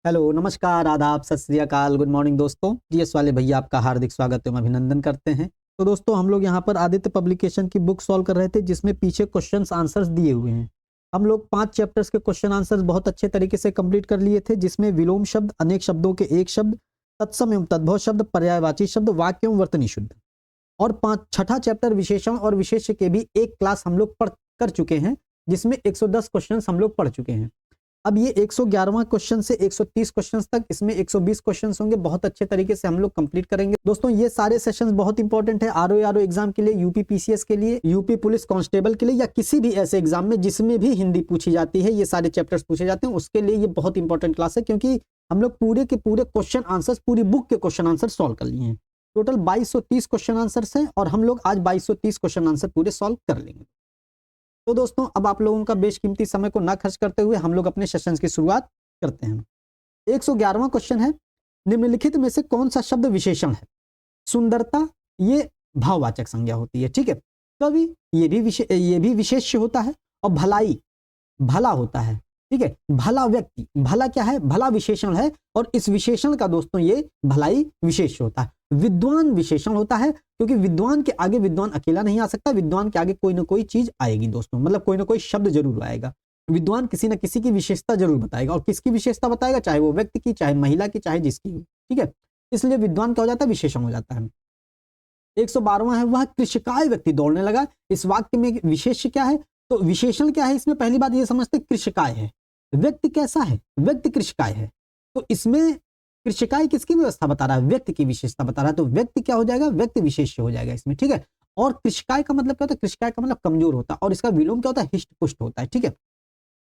Hello, नमस्कार, आदाब, सत श्री अकाल, गुड मॉर्निंग दोस्तों। जीएस वाले भैया आपका हार्दिक स्वागत एवं अभिनंदन करते हैं। तो दोस्तों हम लोग यहाँ पर आदित्य पब्लिकेशन की बुक सॉल्व कर रहे थे जिसमें पीछे क्वेश्चंस आंसर्स दिए हुए हैं। हम लोग 5 चैप्टर्स के क्वेश्चन आंसर्स बहुत अच्छे तरीके से कंप्लीट कर लिए थे, जिसमें विलोम शब्द, अनेक शब्दों के एक शब्द, तत्सम एवं तद्भव शब्द, पर्यायवाची शब्द, वाक्य एवं वर्तनी शुद्ध और छठा चैप्टर विशेषण और विशेष्य के भी एक क्लास हम लोग पढ़ कर चुके हैं, जिसमें 110 क्वेश्चन हम लोग पढ़ चुके हैं। अब ये 111वां क्वेश्चन से 130 क्वेश्चंस तक, इसमें 120 क्वेश्चंस होंगे, बहुत अच्छे तरीके से हम लोग कंप्लीट करेंगे। दोस्तों ये सारे सेशंस बहुत इंपॉर्टेंट है आरओ एग्जाम के लिए, यूपी पीसीएस के लिए, यूपी पुलिस कांस्टेबल के लिए, या किसी भी ऐसे एग्जाम में जिसमें भी हिंदी पूछी जाती है, ये सारे चैप्टर्स पूछे जाते हैं, उसके लिए ये बहुत इंपॉर्टेंट क्लास है, क्योंकि हम लोग पूरे के पूरे क्वेश्चन आंसर, पूरी बुक के क्वेश्चन आंसर सॉल्व कर लिए हैं। टोटल 2230 क्वेश्चन आंसर्स हैं और हम लोग आज 2230 क्वेश्चन आंसर पूरे सॉल्व कर लेंगे। तो दोस्तों अब आप लोगों का बेशकीमती समय को ना खर्च करते हुए हम लोग अपने सेशंस की शुरुआत करते हैं। 111वां क्वेश्चन है, निम्नलिखित में से कौन सा शब्द विशेषण है? सुंदरता ये भाववाचक संज्ञा होती है, ठीक है। कवि ये भी विशेष्य होता है, और भलाई भला होता है, ठीक है। भला व्यक्ति, भला क्या है? भला विशेषण है, और इस विशेषण का दोस्तों ये भलाई विशेष होता है। विद्वान विशेषण होता है, क्योंकि विद्वान के आगे विद्वान अकेला नहीं आ सकता, विद्वान के आगे कोई ना कोई चीज आएगी दोस्तों, मतलब कोई ना कोई शब्द जरूर आएगा। विद्वान किसी न किसी की विशेषता जरूर बताएगा, और किसकी विशेषता बताएगा? चाहे वो व्यक्ति की, चाहे महिला की, चाहे जिसकी, ठीक है। इसलिए विद्वान क्या हो जाता है? विशेषण हो जाता है। 112वां है, वह कृषकाय व्यक्ति दौड़ने लगा। इस वाक्य में विशेष क्या है? तो विशेषण क्या है? इसमें पहली बात ये समझते कृषकाय है। व्यक्ति कैसा है? व्यक्ति कृषकाय है। तो इसमें कृषकाय किसकी व्यवस्था बता रहा है? व्यक्ति की विशेषता बता रहा है। तो व्यक्ति क्या हो जाएगा? व्यक्ति विशेष्य हो जाएगा इसमें, ठीक है। और कृषकाय का मतलब क्या होता है? कृषकाय का मतलब कमजोर होता है, और इसका विलोम क्या होता है? हिष्ट पुष्ट होता है, ठीक है।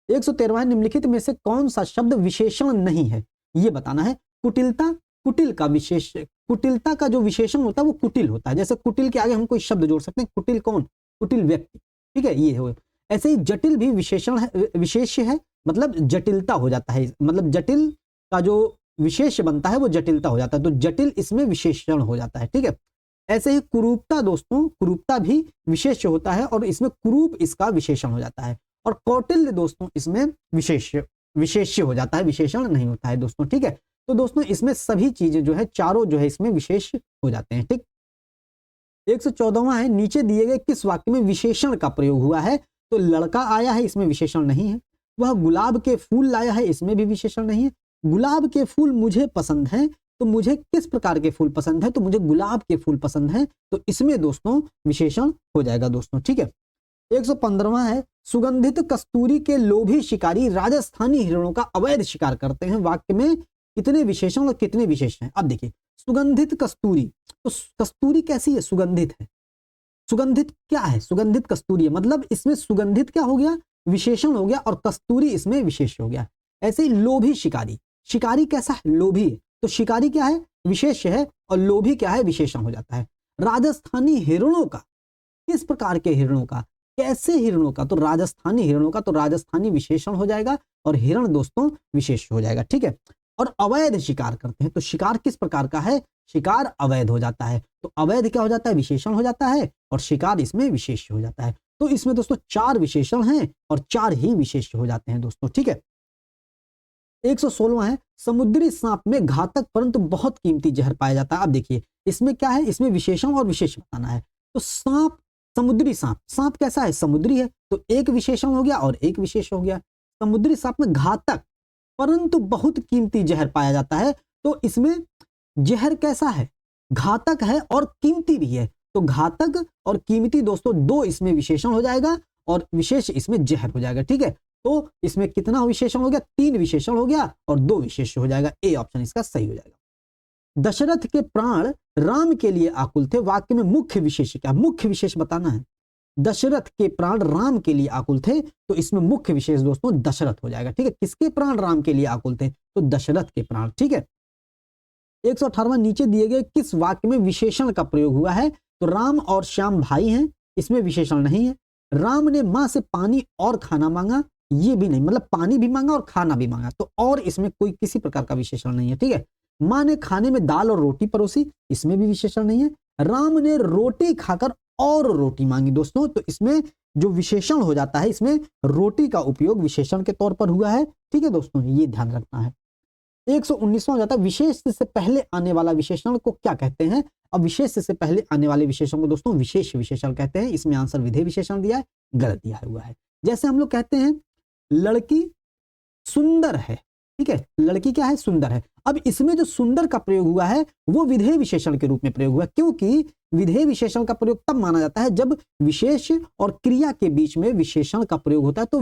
113वां, निम्नलिखित में से कौन सा शब्द विशेषण नहीं है? ये बताना है। कुटिलता, कुटिल का विशेष, कुटिलता का जो विशेषण होता है वो कुटिल होता है। जैसे कुटिल के आगे हम कोई शब्द जोड़ सकते हैं। कुटिल कौन? कुटिल व्यक्ति, ठीक है, ये हो। ऐसे ही जटिल भी विशेषण है, विशेष्य है, मतलब जटिलता हो जाता है, मतलब जटिल का जो विशेष बनता है वो जटिलता हो जाता है, तो जटिल इसमें विशेषण हो जाता है, ठीक है। ऐसे ही कुरूपता दोस्तों, कुरूपता भी विशेष्य होता है, और इसमें कुरूप इसका विशेषण हो जाता है। और कौटिल्य दोस्तों इसमें विशेष्य हो जाता है, विशेषण नहीं होता है दोस्तों, ठीक है। तो दोस्तों इसमें सभी चीजें जो है, चारों जो है इसमें विशेष हो जाते हैं, ठीक। 114वां है, नीचे दिए गए किस वाक्य में विशेषण का प्रयोग हुआ है? तो लड़का आया है, इसमें विशेषण नहीं है। वह गुलाब के फूल लाया है, इसमें भी विशेषण नहीं है। गुलाब के फूल मुझे पसंद है, तो मुझे किस प्रकार के फूल पसंद है? तो मुझे गुलाब के फूल पसंद है, तो इसमें दोस्तों विशेषण हो जाएगा दोस्तों, ठीक है। 115वां है, सुगंधित कस्तूरी के लोभी शिकारी राजस्थानी हिरणों का अवैध शिकार करते हैं। वाक्य में कितने विशेषण और कितने विशेषण हैं? अब देखिए, सुगंधित कस्तूरी, तो कस्तूरी कैसी है? सुगंधित है। सुगंधित क्या है? सुगंधित कस्तूरी है, मतलब इसमें सुगंधित क्या हो गया? विशेषण हो गया, और कस्तूरी इसमें विशेष हो गया। ऐसे ही लोभी शिकारी, शिकारी कैसा है? लोभी है, तो शिकारी क्या है? विशेष है, और लोभी क्या है? विशेषण हो जाता है। राजस्थानी हिरणों का, किस प्रकार के हिरणों का? कैसे हिरणों का? तो राजस्थानी हिरणों का, तो राजस्थानी विशेषण हो जाएगा, और हिरण दोस्तों विशेष हो जाएगा, ठीक है। और अवैध शिकार करते हैं, तो शिकार किस प्रकार का है? शिकार अवैध हो जाता है, तो अवैध क्या हो जाता है? विशेषण हो जाता है, और शिकार इसमें विशेष हो जाता है। तो इसमें दोस्तों 4 विशेषण हैं और 4 ही विशेष हो जाते हैं दोस्तों, ठीक है। 116वां है, समुद्री सांप में घातक परंतु बहुत कीमती जहर पाया जाता है। अब देखिए इसमें क्या है? इसमें विशेषण और विशेष बताना है। तो सांप, समुद्री सांप, सांप कैसा है? समुद्री है, तो एक विशेषण हो गया और एक विशेष हो गया। समुद्री सांप में घातक परंतु बहुत कीमती जहर पाया जाता है, तो इसमें जहर कैसा है? घातक है और कीमती भी है, तो घातक और कीमती दोस्तों 2 इसमें विशेषण हो जाएगा, और विशेष इसमें जहर हो जाएगा, ठीक है। तो इसमें कितना विशेषण हो गया? 3 विशेषण हो गया और 2 विशेष हो जाएगा। ए ऑप्शन इसका सही हो जाएगा। दशरथ के प्राण राम के लिए आकुल थे। वाक्य में मुख्य विशेष क्या? मुख्य विशेष बताना है। दशरथ के प्राण राम के लिए आकुल थे, तो इसमें मुख्य विशेष दोस्तों दशरथ हो जाएगा, ठीक है। किसके प्राण राम के लिए आकुल थे? तो दशरथ के प्राण, ठीक है। 118वां, नीचे दिए गए किस वाक्य में विशेषण का प्रयोग हुआ है? तो राम और श्याम भाई हैं, इसमें विशेषण नहीं है। राम ने मां से पानी और खाना मांगा, ये भी नहीं, मतलब पानी भी मांगा और खाना भी मांगा, तो और इसमें कोई किसी प्रकार का विशेषण नहीं है, ठीक है। मां ने खाने में दाल और रोटी परोसी, इसमें भी विशेषण नहीं है। राम ने रोटी खाकर और रोटी मांगी दोस्तों, तो इसमें जो विशेषण हो जाता है, इसमें रोटी का उपयोग विशेषण के तौर पर हुआ है, ठीक है दोस्तों, ये ध्यान रखना है। 119वां हो जाता है विशेष से पहले आने वाला विशेषण को क्या कहते हैं। अब विशेष से पहले आने वाले विशेषण को दोस्तों विशेष विशेषण कहते हैं। इसमें आंसर विधेय विशेषण दिया है, गलत दिया हुआ है। जैसे हम लोग कहते हैं लड़की सुंदर है, ठीक है, लड़की क्या है, सुंदर है। अब इसमें जो सुंदर का प्रयोग हुआ है वो विधेय विशेषण के रूप में प्रयोग हुआ है, क्योंकि विधेय विशेषण का प्रयोग तब माना जाता है जब विशेष और क्रिया के बीच में विशेषण का प्रयोग होता है, तो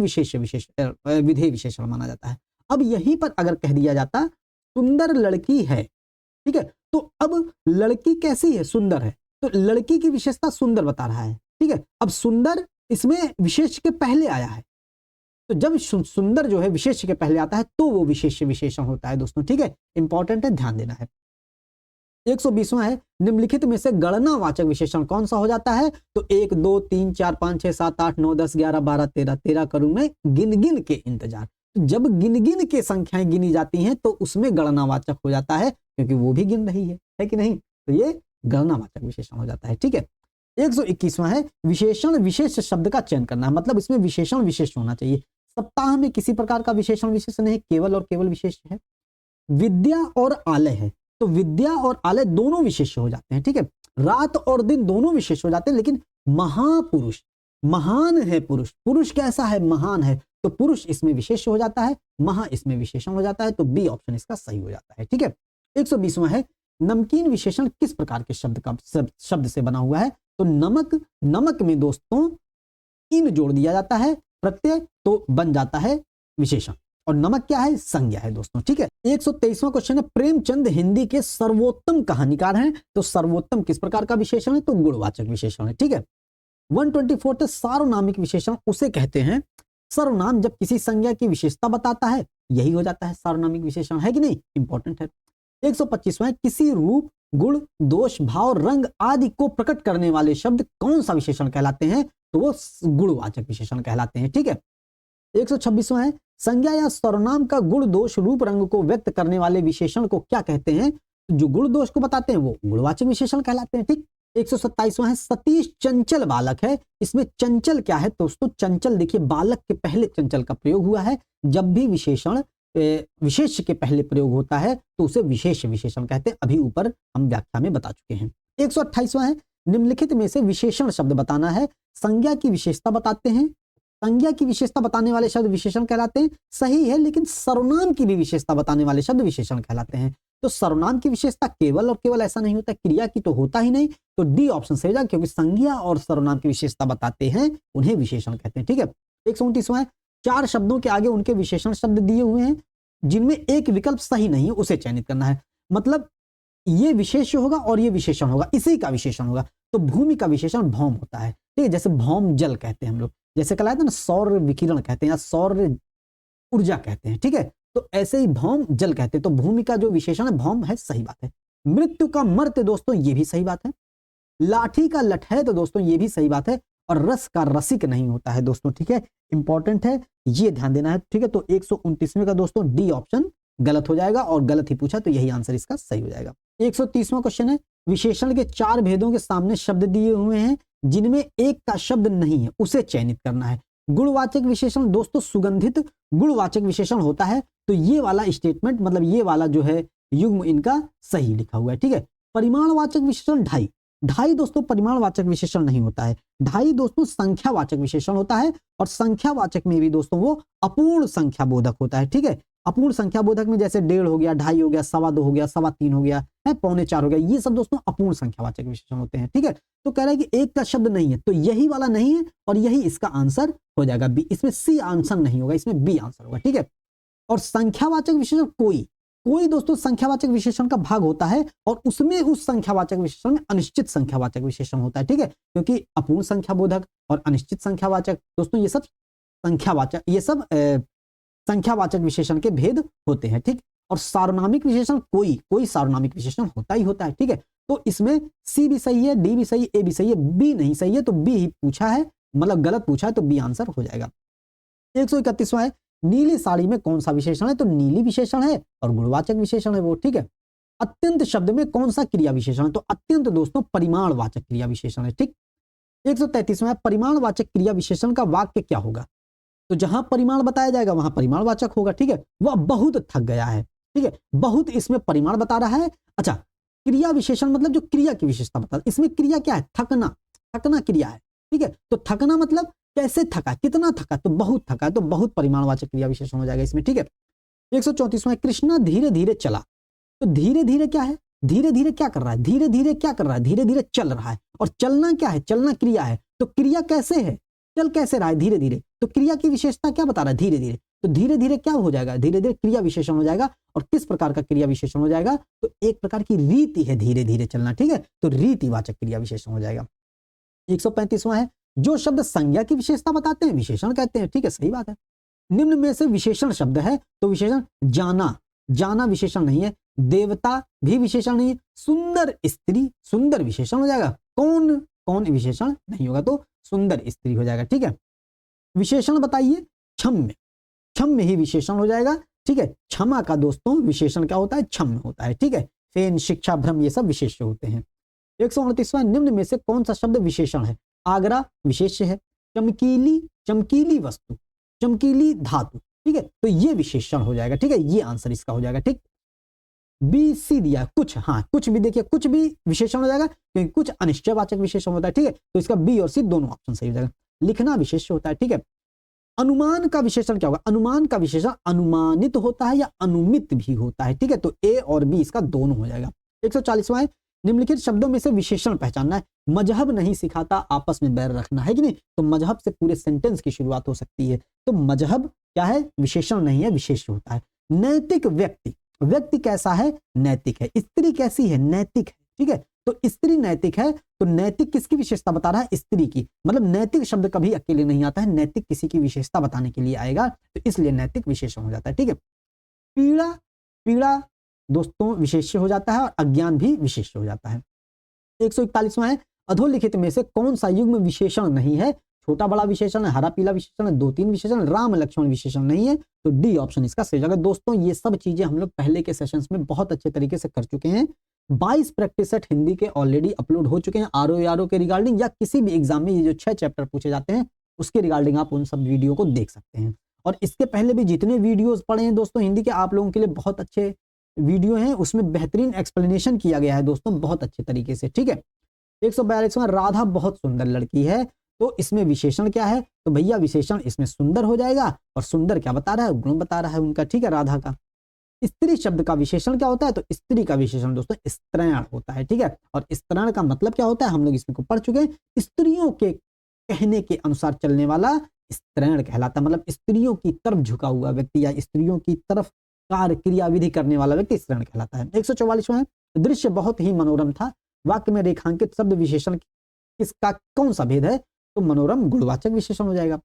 विधेय विशेषण माना जाता है। अब यहीं पर अगर कह दिया जाता सुंदर लड़की है, ठीक है, तो अब लड़की कैसी है, सुंदर है, तो लड़की की विशेषता सुंदर बता रहा है, ठीक है। अब सुंदर इसमें विशेष के पहले आया है, तो जब सुंदर जो है विशेष के पहले आता है तो वो विशेष विशेषण होता है दोस्तों, ठीक है, इंपॉर्टेंट है, ध्यान देना है। 120वां है निम्नलिखित में से गणनावाचक विशेषण कौन सा हो जाता है। तो 1 2 3 4 5 6 7 8 9 10 11 12 13 13 करूं मैं गिन गिन के इंतजार। जब गिन गिन के संख्याएं गिनी जाती हैं तो उसमें गणनावाचक हो जाता है, क्योंकि वो भी गिन रही है कि नहीं, तो ये गणनावाचक विशेषण हो जाता है, ठीक है। 121वां है विशेषण विशेष शब्द का चयन करना है, मतलब इसमें विशेषण विशेष होना चाहिए। सप्ताह में किसी प्रकार का विशेषण विशेषण नहीं, केवल और केवल विशेष है। विद्या और आलय है, तो विद्या और आलय दोनों विशेष हो जाते हैं, ठीक है। रात और दिन दोनों विशेष हो जाते हैं, लेकिन महापुरुष, महान है पुरुष, पुरुष कैसा है, महान है, तो पुरुष इसमें विशेष हो जाता है, महा इसमें विशेषण हो जाता है, तो बी ऑप्शन इसका सही हो जाता है, ठीक है। 120वां है नमकीन विशेषण किस प्रकार के शब्द से बना हुआ है। तो नमक, नमक में दोस्तों इन जोड़ दिया जाता है प्रत्यय, तो बन जाता है विशेषण, और नमक क्या है, संज्ञा है दोस्तों, ठीक है। 123वां क्वेश्चन है प्रेमचंद हिंदी के सर्वोत्तम कहानीकार हैं, तो सर्वोत्तम किस प्रकार का विशेषण है, तो गुणवाचक विशेषण है, ठीक है। 124 सार्वनामिक विशेषण उसे कहते हैं, सर्वनाम जब किसी संज्ञा की विशेषता बताता है, यही हो जाता है सार्वनामिक विशेषण, है कि नहीं, इंपॉर्टेंट है। 125वां किसी रूप, गुण, दोष, भाव, रंग आदि को प्रकट करने वाले शब्द कौन सा विशेषण कहलाते हैं, तो वो गुणवाचक विशेषण कहलाते हैं, ठीक है। 126वां है संज्ञा या सर्वनाम का गुण, दोष, रूप, रंग को व्यक्त करने वाले विशेषण को क्या कहते हैं, जो गुण दोष को बताते हैं वो गुणवाचक विशेषण कहलाते हैं, ठीक। 127वां है सतीश चंचल बालक है, इसमें चंचल क्या है दोस्तों, चंचल देखिए बालक के पहले चंचल का प्रयोग हुआ है, जब भी विशेषण विशेष के पहले प्रयोग होता है तो उसे विशेष विशेषण कहते हैं, अभी ऊपर हम व्याख्या में बता चुके हैं। 128वां है निम्नलिखित में से विशेषण शब्द बताना है, संज्ञा की विशेषता बताते हैं, संज्ञा की विशेषता बताने वाले शब्द विशेषण कहलाते हैं, सही है, लेकिन सर्वनाम की भी विशेषता बताने वाले शब्द विशेषण कहलाते हैं। तो सर्वनाम की विशेषता केवल और केवल ऐसा नहीं होता, क्रिया की तो होता ही नहीं, तो डी ऑप्शन सही हो जाएगा, क्योंकि संज्ञा और सर्वनाम की विशेषता बताते हैं उन्हें विशेषण कहते हैं, ठीक है। 129वां है 4 शब्दों के आगे उनके विशेषण शब्द दिए हुए हैं, जिनमें एक विकल्प सही नहीं है उसे चयनित करना है, मतलब ये विशेष होगा और ये विशेषण होगा, इसी का विशेषण होगा। तो भूमि का विशेषण भौम होता है, ठीक है, जैसे भौम जल कहते हैं हम लोग, जैसे कहलाता है ना सौर विकिरण कहते हैं या सौर ऊर्जा कहते हैं, ठीक है, तो ऐसे ही भौम जल कहते हैं, तो भूमि का जो विशेषण है भौम है, सही बात है। मृत्यु का मर्त्य दोस्तों ये भी सही बात है, लाठी का लठैत तो दोस्तों ये भी सही बात है, और रस का रसिक नहीं होता है दोस्तों, ठीक है, इंपॉर्टेंट है, ये ध्यान देना है, ठीक है। तो 129वें का दोस्तों डी ऑप्शन गलत हो जाएगा, और गलत ही पूछा तो यही आंसर इसका सही हो जाएगा। 130वां क्वेश्चन है विशेषण के 4 भेदों के सामने शब्द दिए हुए हैं, जिनमें एक का शब्द नहीं है उसे चयनित करना है। गुणवाचक विशेषण दोस्तों सुगंधित गुणवाचक विशेषण होता है, तो ये वाला स्टेटमेंट मतलब ये वाला जो है युग्म इनका सही लिखा हुआ है, ठीक है। परिमाणवाचक विशेषण ढाई, ढाई दोस्तों परिमाणवाचक विशेषण नहीं होता है, ढाई दोस्तों संख्यावाचक विशेषण होता है, और संख्यावाचक में भी दोस्तों वो अपूर्ण संख्या बोधक होता है, ठीक है। अपूर्ण संख्या बोधक में जैसे 1.5 हो गया, 2.5 हो गया, 2.25 हो गया, 3.25 हो गया है, 3.25 हो गया, ये सब दोस्तों अपूर्ण संख्यावाचक विशेषण होते हैं, ठीक है। तो कह रहा है कि एक का शब्द नहीं है, तो यही वाला नहीं है और यही इसका आंसर हो जाएगा बी, इसमें सी आंसर नहीं होगा, इसमें बी आंसर होगा, ठीक है। और संख्यावाचक विशेषण कोई, कोई दोस्तों संख्यावाचक विशेषण का भाग होता है, और उसमें उस संख्यावाचक विशेषण में अनिश्चित संख्यावाचक विशेषण होता है, ठीक है, क्योंकि अपूर्ण संख्या बोधक और अनिश्चित संख्यावाचक दोस्तों ये सब संख्यावाचक, ये सब संख्यावाचक विशेषण के भेद होते हैं, ठीक। और सार्वनामिक विशेषण कोई, कोई सार्वनामिक विशेषण होता ही होता है, ठीक है। तो इसमें सी भी सही है, डी भी सही है, ए भी सही है, बी नहीं सही है, तो बी ही पूछा है, मतलब गलत पूछा है, तो बी आंसर हो जाएगा। 131वां है नीली साड़ी में कौन सा विशेषण है, तो नीली विशेषण है और गुणवाचक विशेषण है वो, ठीक है। अत्यंत शब्द में कौन सा क्रिया विशेषण है, तो अत्यंत दोस्तों परिमाणवाचक क्रिया विशेषण है, ठीक। 133वां परिमाणवाचक क्रिया विशेषण का वाक्य क्या होगा, तो जहां परिमाण बताया जाएगा वहां परिमाणवाचक होगा, ठीक है। वह बहुत थक गया है, ठीक है। बहुत इसमें परिमाण बता रहा है। अच्छा, क्रिया विशेषण मतलब जो क्रिया की विशेषता बता, इसमें क्रिया क्या है, थकना, थकना क्रिया है, ठीक है। तो थकना मतलब कैसे थका, कितना थका, तो बहुत थका, तो बहुत परिमाणवाचक क्रिया विशेषण हो जाएगा इसमें, ठीक है। 134वां, कृष्णा धीरे धीरे चला, तो धीरे धीरे क्या है, धीरे धीरे क्या कर रहा है, धीरे धीरे क्या कर रहा है, धीरे धीरे चल रहा है। और चलना क्या है, चलना क्रिया है, तो क्रिया कैसे है, चल कैसे रहा है, धीरे धीरे, तो क्रिया की विशेषता क्या बता रहा है, धीरे धीरे, तो धीरे धीरे क्या हो जाएगा, धीरे धीरे क्रिया विशेषण हो जाएगा। और किस प्रकार का क्रिया विशेषण हो जाएगा, तो एक प्रकार की रीति है धीरे धीरे चलना, ठीक है, तो रीतिवाचक क्रिया विशेषण हो जाएगा। 135वां है, जो शब्द संज्ञा की विशेषता बताते हैं विशेषण कहते हैं, ठीक है, सही बात है। निम्न में से विशेषण शब्द है, तो विशेषण जाना, जाना विशेषण नहीं है, देवता भी विशेषण नहीं है, सुंदर स्त्री, सुंदर विशेषण हो जाएगा, कौन, कौन विशेषण नहीं होगा, तो सुंदर स्त्री हो जाएगा, ठीक है। विशेषण बताइए, क्षम्य, क्षम्य ही विशेषण हो जाएगा, ठीक है। क्षमा का दोस्तों विशेषण क्या होता है, क्षम्य होता है, ठीक है। फेन, शिक्षा, भ्रम, ये सब विशेष्य होते हैं। 129वां, निम्न में से कौन सा शब्द विशेषण है, आगरा विशेष्य है, चमकीली, चमकीली वस्तु, चमकीली धातु, ठीक है, तो ये विशेषण हो जाएगा, ठीक है, ये आंसर इसका हो जाएगा, ठीक। बी सी दिया, कुछ, हाँ कुछ भी देखिए, कुछ भी विशेषण हो जाएगा क्योंकि कुछ अनिश्चयवाचक विशेषण होता है, ठीक है, तो इसका बी और सी दोनों ऑप्शन सही हो जाएगा। लिखना विशेष्य होता है, ठीक है। अनुमान का विशेषण क्या होगा, अनुमान का विशेषण अनुमानित होता है या अनुमित भी होता है, ठीक है, तो ए और बी इसका दोनों हो जाएगा। 140वां है, निम्नलिखित शब्दों में से विशेषण पहचानना है, मजहब नहीं सिखाता आपस में बैर रखना, है कि नहीं, तो मजहब से पूरे सेंटेंस की शुरुआत हो सकती है, तो मजहब क्या है, विशेषण नहीं है, विशेष्य होता है। नैतिक व्यक्ति, व्यक्ति कैसा है, नैतिक है। स्त्री कैसी है, नैतिक है, ठीक है, तो स्त्री नैतिक है, तो नैतिक किसकी विशेषता बता रहा है, स्त्री की, मतलब नैतिक शब्द कभी अकेले नहीं आता है, नैतिक किसी की विशेषता बताने के लिए आएगा, तो इसलिए नैतिक विशेषण हो जाता है, ठीक है। पीड़ा, पीड़ा दोस्तों विशेष्य हो जाता है और अज्ञान भी विशेष्य हो जाता है। 141वां है, अधोलिखित में से कौन सा युग्म विशेषण नहीं है, छोटा बड़ा विशेषण है, हरा पीला विशेषण है, 2-3 विशेषण, राम लक्ष्मण विशेषण नहीं है, तो डी ऑप्शन इसका सही होगा। दोस्तों ये सब चीजें हम लोग पहले के सेशंस में बहुत अच्छे तरीके से कर चुके हैं। 22 प्रैक्टिस सेट हिंदी के ऑलरेडी अपलोड हो चुके हैं, आरओ के रिगार्डिंग, या किसी भी एग्जाम में ये जो 6 चैप्टर पूछे जाते हैं उसके रिगार्डिंग आप उन सब वीडियो को देख सकते हैं। और इसके पहले भी जितने वीडियोज पढ़े हैं दोस्तों हिंदी के, आप लोगों के लिए बहुत अच्छे वीडियो हैं, उसमें बेहतरीन एक्सप्लेनेशन किया गया है दोस्तों, बहुत अच्छे तरीके से, ठीक है। 142वां, राधा बहुत सुंदर लड़की है, तो इसमें विशेषण क्या है, तो भैया विशेषण इसमें सुंदर हो जाएगा, और सुंदर क्या बता रहा है, गुण बता रहा है उनका, ठीक है, राधा का। स्त्री शब्द का विशेषण क्या होता है, तो स्त्री का विशेषण दोस्तों स्त्रैण होता है, ठीक है, और स्त्रैण का मतलब क्या होता है, हम लोग इसको पढ़ चुके हैं, स्त्रियों के कहने के अनुसार चलने वाला स्त्रैण कहलाता है, मतलब स्त्रियों की तरफ झुका हुआ व्यक्ति या स्त्रियों की तरफ कार्य क्रिया विधि करने वाला व्यक्ति स्त्रैण कहलाता है। 144वां है, दृश्य बहुत ही मनोरम था, वाक्य में रेखांकित शब्द विशेषण इसका कौन सा भेद है, तो मनोरम गुणवाचक विशेषण हो जाएगा।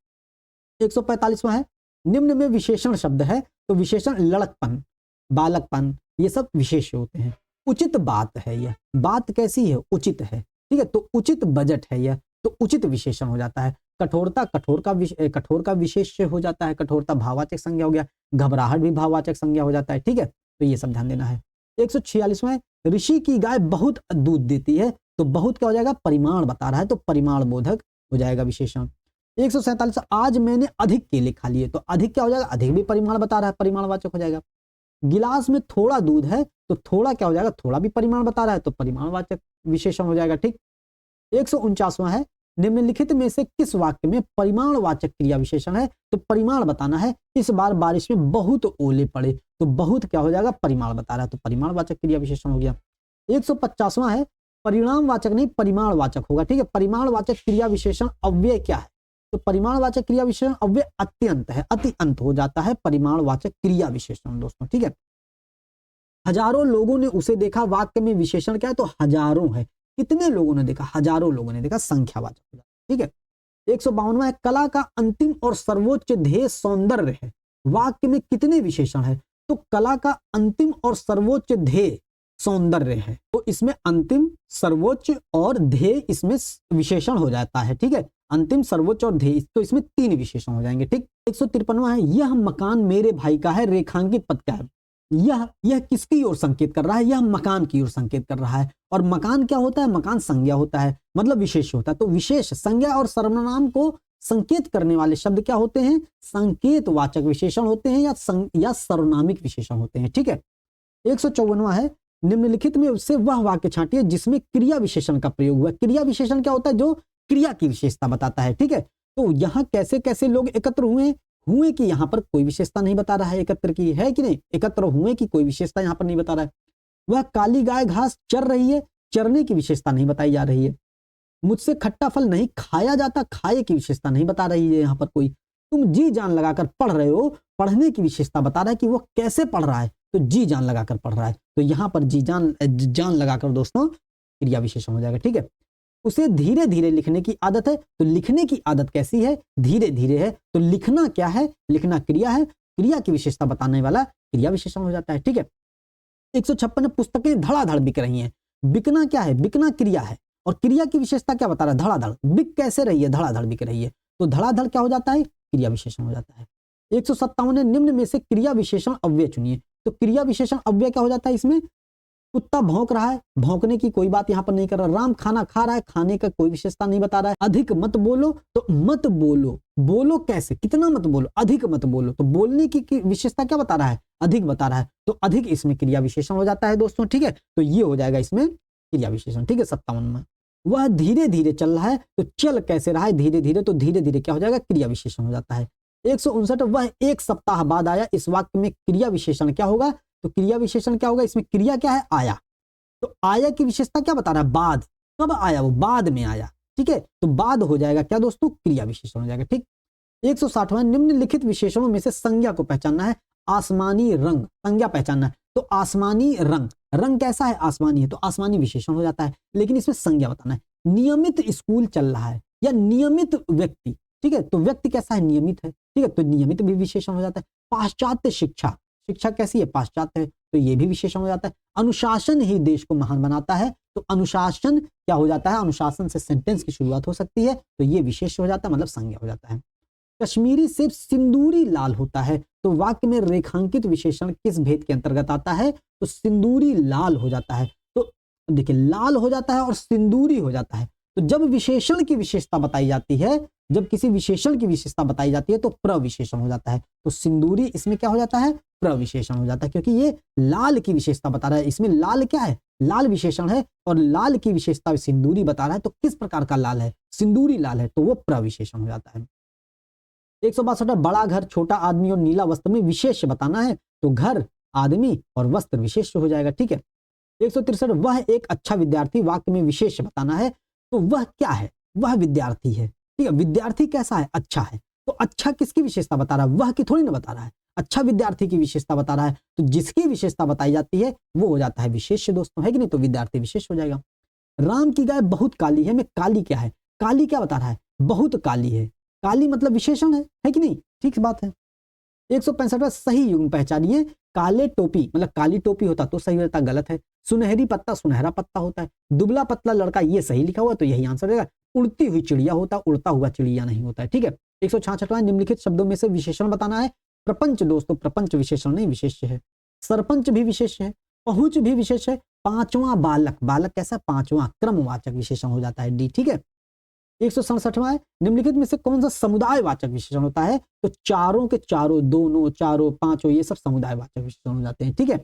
145वां है, निम्न में विशेषण शब्द है, तो विशेषण लड़कपन, बालकपन, ये सब विशेष होते हैं। उचित बात है, यह बात कैसी है, उचित है, ठीक है, तो उचित बजट है यह, तो उचित विशेषण हो जाता है। कठोरता, कठोर का विशेष्य हो जाता है, कठोरता भाववाचक संज्ञा हो गया, घबराहट भी भाववाचक संज्ञा हो जाता है, ठीक है, तो ये सब ध्यान देना है। 146वां, ऋषि की गाय बहुत दूध देती है, तो बहुत क्या हो जाएगा, परिमाण बता रहा है, तो परिमाण बोधक हो जाएगा विशेषण। 147, आज मैंने अधिक केले खा लिए, तो अधिक क्या हो जाएगा, अधिक भी परिमाण बता रहा है, परिमाणवाचक हो जाएगा। गिलास में थोड़ा दूध है, तो थोड़ा क्या हो जाएगा, थोड़ा भी परिमाण बता रहा है, तो परिमाणवाचक विशेषण हो जाएगा, ठीक। 149वां है, निम्नलिखित में से किस वाक्य में परिमाणवाचक क्रिया विशेषण है, तो परिमाण बताना है, इस बार बारिश में बहुत ओले पड़े, तो बहुत क्या हो जाएगा, परिमाण बता रहा है, तो परिमाणवाचक क्रिया विशेषण हो गया। 150वां है, परिणामवाचक नहीं परिमाणवाचक होगा, ठीक है, परिमाणवाचक क्रिया विशेषण अव्यय क्या है, तो परिमाणवाचक क्रिया विशेषण अव्यय अत्यंत है, अति अंत हो जाता है परिमाणवाचक क्रिया विशेषण दोस्तों, ठीक है। हजारों लोगों ने उसे देखा, वाक्य में विशेषण क्या है, तो हजारों है, कितने लोगों ने देखा, हजारों लोगों ने देखा, संख्यावाचक हो जाता है, ठीक है। 152वां है, कला का अंतिम और सर्वोच्च ध्येय सौंदर्य है, वाक्य में कितने विशेषण है, तो कला का अंतिम और सर्वोच्च ध्येय सौंदर्य है, तो इसमें अंतिम, सर्वोच्च और ध्येय इसमें विशेषण हो जाता है, ठीक है, अंतिम, सर्वोच्च और ध्येय, तो इसमें 3 विशेषण हो जाएंगे, ठीक। 153वां है, यह मकान मेरे भाई का है, रेखांकित पद क्या है, यह किसकी ओर संकेत कर रहा है, यह मकान की ओर संकेत कर रहा है, और मकान क्या होता है, मकान संज्ञा होता है, मतलब विशेष होता है, तो विशेष संज्ञा और सर्वनाम को संकेत करने वाले शब्द क्या होते हैं, संकेतवाचक विशेषण होते हैं या सर्वनामिक विशेषण होते हैं, ठीक है। 154वां है, निम्नलिखित में से वह वाक्य छांटिए जिसमें क्रिया विशेषण का प्रयोग हुआ। क्रिया विशेषण क्या होता है? जो क्रिया की विशेषता बताता है, ठीक है। तो यहाँ कैसे कैसे लोग एकत्र हुए कि यहाँ पर कोई विशेषता नहीं बता रहा है एकत्र की, है कि नहीं? एकत्र हुए की कोई विशेषता यहाँ पर नहीं बता रहा है। वह काली गाय घास चर रही है, चरने की विशेषता नहीं बताई जा रही है। मुझसे खट्टा फल नहीं खाया जाता, खाए की विशेषता नहीं बता रही है यहाँ पर कोई। तुम जी जान लगाकर पढ़ रहे हो, पढ़ने की विशेषता बता रहा है कि वो कैसे पढ़ रहा है, तो जी जान लगाकर पढ़ रहा है। तो यहाँ पर जी जान लगाकर दोस्तों क्रिया विशेषण हो जाएगा, ठीक है। उसे धीरे धीरे लिखने की आदत है, तो लिखने की आदत कैसी है? धीरे धीरे है। तो लिखना क्या है? लिखना क्रिया है, क्रिया की विशेषता बताने वाला क्रिया विशेषण हो जाता है, ठीक है। 156 पुस्तकें धड़ाधड़ बिक रही हैं। बिकना क्या है? बिकना क्रिया है, और क्रिया की विशेषता क्या बता रहा है? धड़ाधड़। बिक कैसे रही है? धड़ाधड़ बिक रही है। तो धड़ाधड़ क्या हो जाता है? क्रिया विशेषण हो जाता है। 157 निम्न में से क्रिया विशेषण अव्यय चुनिए। तो क्रिया विशेषण अव्यय क्या हो जाता है इसमें? कुत्ता भौंक रहा है, भौंकने की कोई बात यहां पर नहीं कर रहा। राम खाना खा रहा है, खाने का कोई विशेषता नहीं बता रहा है। अधिक मत बोलो, तो मत बोलो। बोलो कैसे? कितना मत बोलो? अधिक मत बोलो। तो बोलने की विशेषता क्या बता रहा है? अधिक बता रहा है। तो अधिक इसमें क्रिया विशेषण हो जाता है दोस्तों, ठीक है। तो ये हो जाएगा इसमें क्रिया विशेषण, ठीक है। 57 में वह धीरे धीरे चल रहा है, तो चल कैसे रहा है? धीरे धीरे। तो धीरे धीरे क्या हो जाएगा? क्रिया विशेषण हो जाता है। 159 वह एक सप्ताह बाद आया। इस वाक्य में क्रिया विशेषण क्या होगा? तो क्रिया विशेषण क्या होगा इसमें? क्रिया क्या है? आया। तो आया की विशेषता क्या बता रहा है? बाद। कब आया? वो बाद में आया, ठीक है। तो बाद हो जाएगा क्या दोस्तों? क्रिया विशेषण हो जाएगा, ठीक। 160वां निम्नलिखित विशेषणों में से संज्ञा को पहचानना है। आसमानी रंग, संज्ञा पहचानना है। तो आसमानी रंग, रंग कैसा है? आसमानी है, तो आसमानी विशेषण हो जाता है। लेकिन इसमें संज्ञा बताना है। नियमित स्कूल चल रहा है, या नियमित व्यक्ति, ठीक है। तो व्यक्ति कैसा है? नियमित है, ठीक है। तो नियमित भी विशेषण हो जाता है। पाश्चात्य शिक्षा, शिक्षा कैसी है? पाश्चात्य है, तो ये भी विशेषण हो जाता है। अनुशासन ही देश को महान बनाता है। तो अनुशासन क्या हो जाता है? अनुशासन से सेंटेंस की शुरुआत हो सकती है, तो ये विशेष हो जाता है, मतलब संज्ञा हो जाता है। कश्मीरी सेब सिंदूरी लाल होता है। तो वाक्य में रेखांकित विशेषण किस भेद के अंतर्गत आता है? तो सिंदूरी लाल हो जाता है। तो देखिए, लाल हो जाता है और सिंदूरी हो जाता है। तो जब विशेषण की विशेषता बताई जाती है, जब किसी विशेषण की विशेषता बताई जाती है, तो प्रविशेषण हो जाता है। तो सिंदूरी इसमें क्या हो जाता है? प्रविशेषण हो जाता है, क्योंकि ये लाल की विशेषता बता रहा है। इसमें लाल क्या है? लाल विशेषण है, और लाल की विशेषता सिंदूरी बता रहा है। तो किस प्रकार का लाल है? सिंदूरी लाल है, तो वो प्रविशेषण हो जाता है। 162 बड़ा घर, छोटा आदमी और नीला वस्त्र में विशेष बताना है। तो घर, आदमी और वस्त्र विशेष हो जाएगा, ठीक है। 163 वह एक अच्छा विद्यार्थी, वाक्य में विशेष बताना है। तो वह क्या है? वह विद्यार्थी है, ठीक है। विद्यार्थी कैसा है? अच्छा है। तो अच्छा किसकी विशेषता बता रहा है? वह की थोड़ी ना बता रहा है, अच्छा विद्यार्थी की विशेषता बता रहा है। तो जिसकी विशेषता बताई जाती है वो हो जाता है विशेष दोस्तों, है कि नहीं? तो विद्यार्थी विशेष हो जाएगा। राम की गाय बहुत काली है। में काली क्या है? काली क्या बता रहा है? बहुत काली है। काली मतलब विशेषण है कि नहीं? ठीक बात है। 165 सही युग्म पहचानिए। काले टोपी मतलब काली टोपी होता तो सही होता, गलत है। सुनहरी पत्ता सुनहरा पत्ता होता है। दुबला पतला लड़का, ये सही लिखा हुआ, तो यही आंसर रहेगा। उड़ती हुई चिड़िया होता, उड़ता हुआ चिड़िया नहीं होता है, ठीक है। 166 निम्नलिखित शब्दों में से विशेषण बताना है। प्रपंच दोस्तों, प्रपंच विशेषण नहीं, विशेष्य है। सरपंच भी विशेष है, पहुंच भी विशेष है। पांचवा बालक, बालक कैसा? पांचवा, क्रमवाचक विशेषण हो जाता है, डी, ठीक है। 167वां है निम्नलिखित में से कौन सा समुदायवाचक विशेषण होता है? तो चारों के चारों, दोनों, चारों, पांचों, ये सब समुदायवाचक विशेषण हो जाते हैं, ठीक है।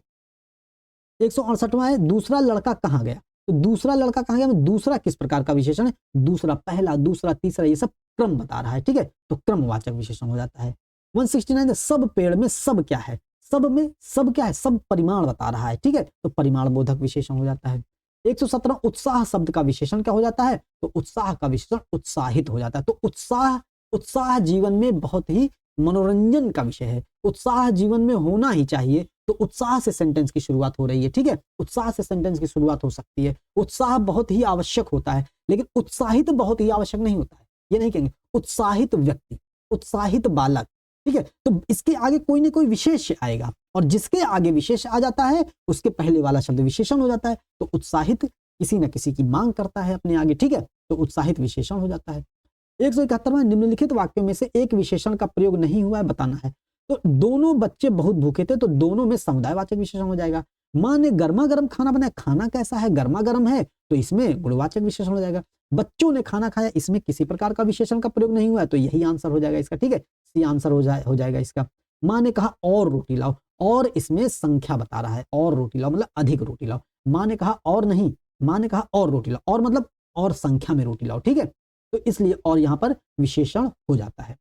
168वां है दूसरा लड़का कहाँ गया। तो दूसरा लड़का कहाँ गया में दूसरा किस प्रकार का विशेषण है? दूसरा, पहला, दूसरा, तीसरा, ये सब क्रम बता रहा है, ठीक है। तो क्रमवाचक विशेषण हो जाता है। 169 सब पेड़ में सब क्या है? सब में सब क्या है? सब परिमाण बता रहा है, ठीक है। तो परिमाण बोधक विशेषण हो जाता है। 117 उत्साह शब्द का विशेषण क्या हो जाता है? तो उत्साह का विशेषण उत्साहित हो जाता है। तो उत्साह, उत्साह जीवन में बहुत ही मनोरंजन का विषय है। उत्साह जीवन में होना ही चाहिए। तो उत्साह से सेंटेंस की शुरुआत हो रही है, ठीक है। उत्साह से सेंटेंस की शुरुआत हो सकती है। उत्साह बहुत ही आवश्यक होता है, लेकिन उत्साहित बहुत ही आवश्यक नहीं होता है, ये नहीं कहेंगे। उत्साहित व्यक्ति, उत्साहित बालक, ठीक है। तो इसके आगे कोई ना कोई विशेष आएगा, और जिसके आगे विशेष आ जाता है उसके पहले वाला शब्द विशेषण हो जाता है। तो उत्साहित किसी न किसी की मांग करता है अपने आगे, ठीक है। तो उत्साहित विशेषण हो जाता है। 171 निम्नलिखित वाक्यों में से एक विशेषण का प्रयोग नहीं हुआ है, बताना है। तो दोनों बच्चे बहुत भूखे थे, तो दोनों में समुदायवाचक विशेषण हो जाएगा। माँ ने गर्मा गर्म खाना बनाया, खाना कैसा है? गर्मा गर्म है, तो इसमें गुणवाचक विशेषण हो जाएगा। बच्चों ने खाना खाया, इसमें किसी प्रकार का विशेषण का प्रयोग नहीं हुआ है, तो यही आंसर हो जाएगा इसका, ठीक है। सी आंसर हो जाएगा इसका। माँ ने कहा और रोटी लाओ, और इसमें संख्या बता रहा है, और रोटी लाओ मतलब अधिक रोटी लाओ। माँ ने कहा और नहीं, माँ ने कहा और रोटी लाओ, और मतलब और संख्या में रोटी लाओ, ठीक है, तो इसलिए और यहाँ पर विशेषण हो जाता है।